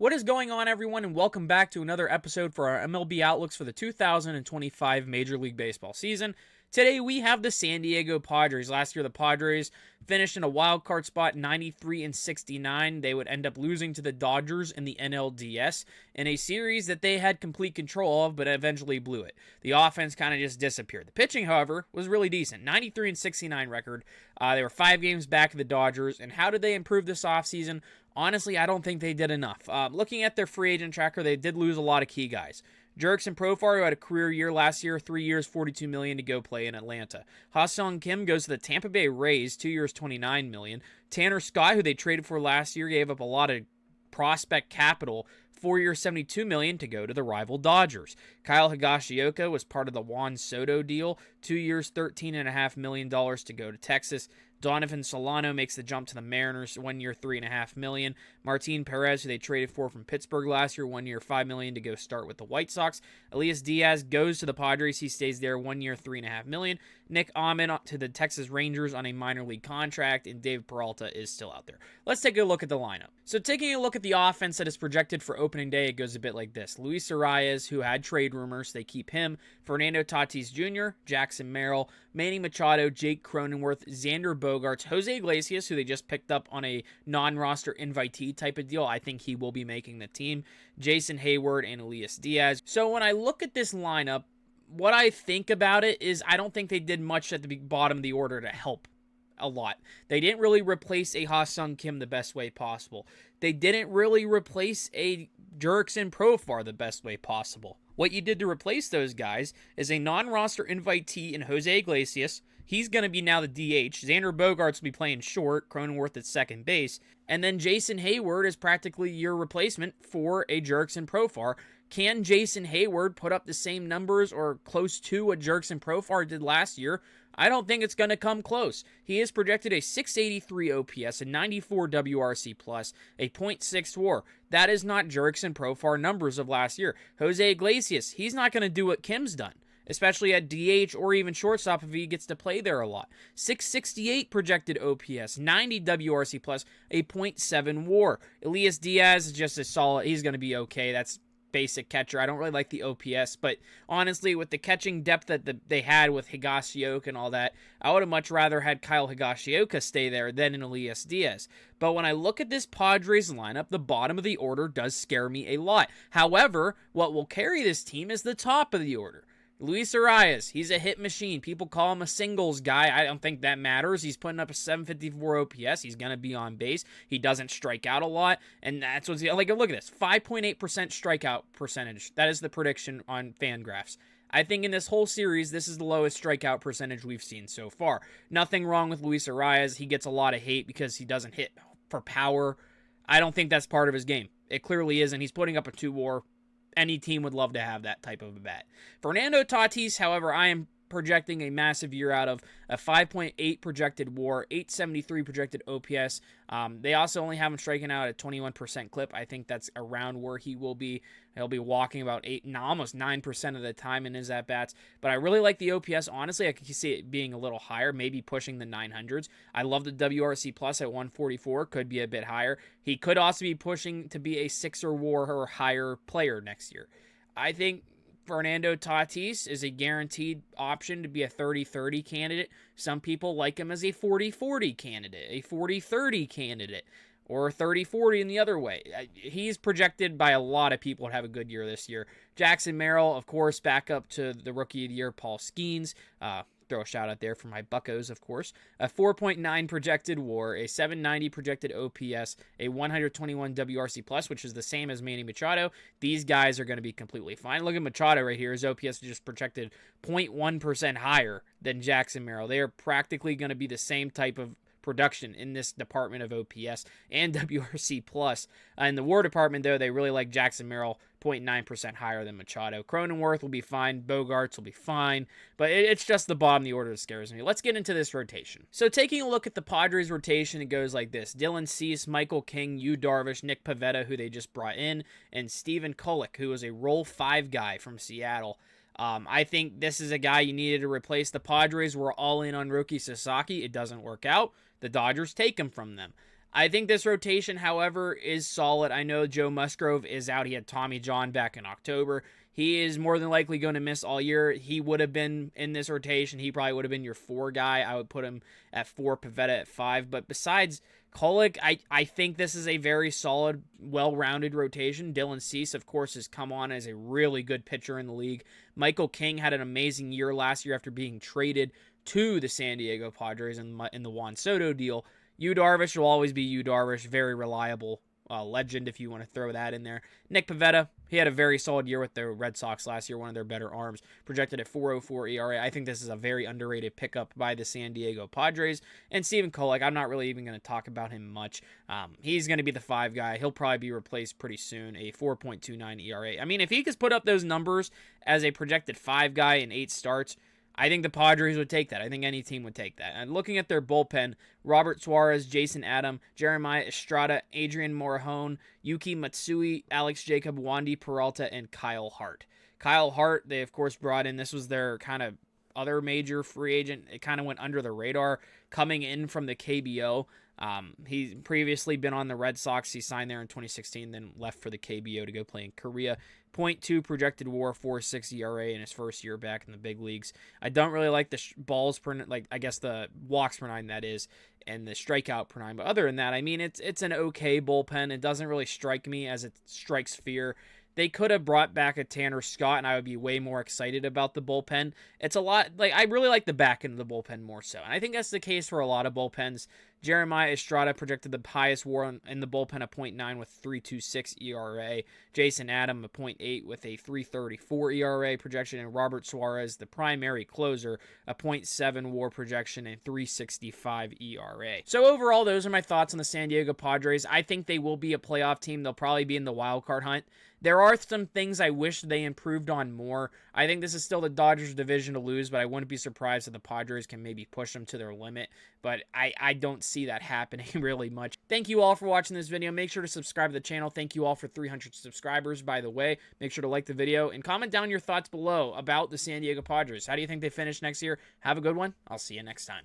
What is going on, everyone, and welcome back to another episode for our MLB outlooks for the 2025 Major League Baseball season. Today we have the San Diego Padres. Last year the Padres finished in a wild card spot 93-69. They would end up losing to the Dodgers in the NLDS in a series that they had complete control of, but eventually blew it. The offense kind of just disappeared. The pitching, however, was really decent. 93-69 record. They were 5 games back of the Dodgers. And how did they improve this offseason? Honestly, I don't think they did enough. Looking at their free agent tracker, they did lose a lot of key guys. Jurickson Profar, who had a career year last year, 3 years, $42 million to go play in Atlanta. Ha-Seong Kim goes to the Tampa Bay Rays, 2 years, $29 million. Tanner Scott, who they traded for last year, gave up a lot of prospect capital, 4 years, $72 million to go to the rival Dodgers. Kyle Higashioka was part of the Juan Soto deal, 2 years, $13.5 million to go to Texas. Donovan Solano makes the jump to the Mariners, 1 year, $3.5 million. Martin Perez, who they traded for from Pittsburgh last year, 1 year, $5 million to go start with the White Sox. Elias Diaz goes to the Padres. He stays there, 1 year, $3.5 million. Nick Ahmed to the Texas Rangers on a minor league contract, and Dave Peralta is still out there. Let's take a look at the lineup. So taking a look at the offense that is projected for opening day, it goes a bit like this. Luis Arias, who had trade rumors, they keep him. Fernando Tatis Jr., Jackson Merrill, Manny Machado, Jake Cronenworth, Xander Bogaerts, Jose Iglesias, who they just picked up on a non-roster invitee type of deal. I think he will be making the team. Jason Hayward and Elias Diaz. So when I look at this lineup, what I think about it is I don't think they did much at the bottom of the order to help a lot. They didn't really replace a Ha-Seong Kim the best way possible. They didn't really replace a Jurickson Profar the best way possible. What you did to replace those guys is a non-roster invitee in Jose Iglesias. He's going to be now the DH. Xander Bogaerts will be playing short, Cronenworth at second base. And then Jason Hayward is practically your replacement for a Jurickson Profar. Can Jason Hayward put up the same numbers or close to what Jurickson Profar did last year? I don't think it's going to come close. He is projected a 683 OPS, a 94 WRC+, a .6 WAR. That is not Jurickson Profar numbers of last year. Jose Iglesias, he's not going to do what Kim's done, especially at DH or even shortstop if he gets to play there a lot. 668 projected OPS, 90 WRC+, a .7 WAR. Elias Diaz is just a solid, he's going to be okay. That's basic catcher. I don't really like the OPS, but honestly, with the catching depth that they had with Higashioka and all that, I would have much rather had Kyle Higashioka stay there than an Elias Diaz. But when I look at this Padres lineup, the bottom of the order does scare me a lot. However, what will carry this team is the top of the order. Luis Arias, he's a hit machine. People call him a singles guy. I don't think that matters. He's putting up a 754 OPS. He's going to be on base. He doesn't strike out a lot, and that's what's like. Look at this, 5.8% strikeout percentage. That is the prediction on Fangraphs. I think in this whole series, this is the lowest strikeout percentage we've seen so far. Nothing wrong with Luis Arias. He gets a lot of hate because he doesn't hit for power. I don't think that's part of his game. It clearly isn't. He's putting up a 2 WAR. Any team would love to have that type of a bat. Fernando Tatis, however, I am projecting a massive year out of a 5.8 projected WAR, 873 projected OPS. They also only have him striking out at 21% clip. I think that's around where he will be. He'll be walking about almost 9% of the time in his at-bats. But I really like the OPS. Honestly, I can see it being a little higher, maybe pushing the 900s. I love the WRC plus at 144. Could be a bit higher. He could also be pushing to be a 6er WAR or higher player next year. I think Fernando Tatis is a guaranteed option to be a 30-30 candidate. Some people like him as a 40-40 candidate, a 40-30 candidate, or 30-40 in the other way. He's projected by a lot of people to have a good year this year. Jackson Merrill, of course, back up to the Rookie of the Year, Paul Skeens. Throw a shout out there for my Buccos, of course. A 4.9 projected WAR, a 790 projected OPS, a 121 WRC plus, which is the same as Manny Machado. These guys are going to be completely fine. Look at Machado right here. His OPS is just projected 0.1% higher than Jackson Merrill. They are practically going to be the same type of production in this department of OPS and WRC plus. In the WAR department, though, they really like Jackson Merrill, 0.9% higher than Machado. Cronenworth will be fine. Bogaerts will be fine. But it's just the bottom of the order that scares me. Let's get into this rotation. So taking a look at the Padres rotation, it goes like this. Dylan Cease, Michael King, Yu Darvish, Nick Pivetta, who they just brought in, and Steven Kulik, who is a Role 5 guy from Seattle. I think this is a guy you needed to replace. The Padres were all in on Roki Sasaki. It doesn't work out. The Dodgers take him from them. I think this rotation, however, is solid. I know Joe Musgrove is out. He had Tommy John back in October. He is more than likely going to miss all year. He would have been in this rotation. He probably would have been your 4 guy. I would put him at 4, Pivetta at 5. But besides Kolek, I think this is a very solid, well-rounded rotation. Dylan Cease, of course, has come on as a really good pitcher in the league. Michael King had an amazing year last year after being traded to the San Diego Padres in the Juan Soto deal. Yu Darvish will always be Yu Darvish, very reliable legend if you want to throw that in there. Nick Pivetta, he had a very solid year with the Red Sox last year, one of their better arms, projected at 4.04 ERA. I think this is a very underrated pickup by the San Diego Padres. And Steven Kolek, I'm not really even going to talk about him much. He's going to be the 5 guy. He'll probably be replaced pretty soon, a 4.29 ERA. I mean, if he could put up those numbers as a projected 5 guy in 8 starts, I think the Padres would take that. I think any team would take that. And looking at their bullpen, Robert Suarez, Jason Adam, Jeremiah Estrada, Adrian Morahone, Yuki Matsui, Alex Jacob, Wandy Peralta, and Kyle Hart. Kyle Hart, they of course brought in. This was their kind of other major free agent. It kind of went under the radar coming in from the KBO. He's previously been on the Red Sox. He signed there in 2016, then left for the KBO to go play in Korea. 0.2 projected WAR, 4.6 ERA in his first year back in the big leagues. I don't really like the balls per, like I guess the walks per 9 that is, and the strikeout per 9. But other than that, I mean it's an okay bullpen. It doesn't really strike me as it strikes fear. They could have brought back a Tanner Scott, and I would be way more excited about the bullpen. It's a lot, like, I really like the back end of the bullpen more so. And I think that's the case for a lot of bullpens. Jeremiah Estrada projected the highest WAR in the bullpen of 0.9 with 3.26 ERA. Jason Adam, a 0.8 with a 3.34 ERA projection. And Robert Suarez, the primary closer, a 0.7 WAR projection and 3.65 ERA. So overall, those are my thoughts on the San Diego Padres. I think they will be a playoff team. They'll probably be in the wild card hunt. There are some things I wish they improved on more. I think this is still the Dodgers division to lose, but I wouldn't be surprised if the Padres can maybe push them to their limit. But I don't see that happening really much. Thank you all for watching this video. Make sure to subscribe to the channel. Thank you all for 300 subscribers, by the way. Make sure to like the video and comment down your thoughts below about the San Diego Padres. How do you think they finish next year? Have a good one. I'll see you next time.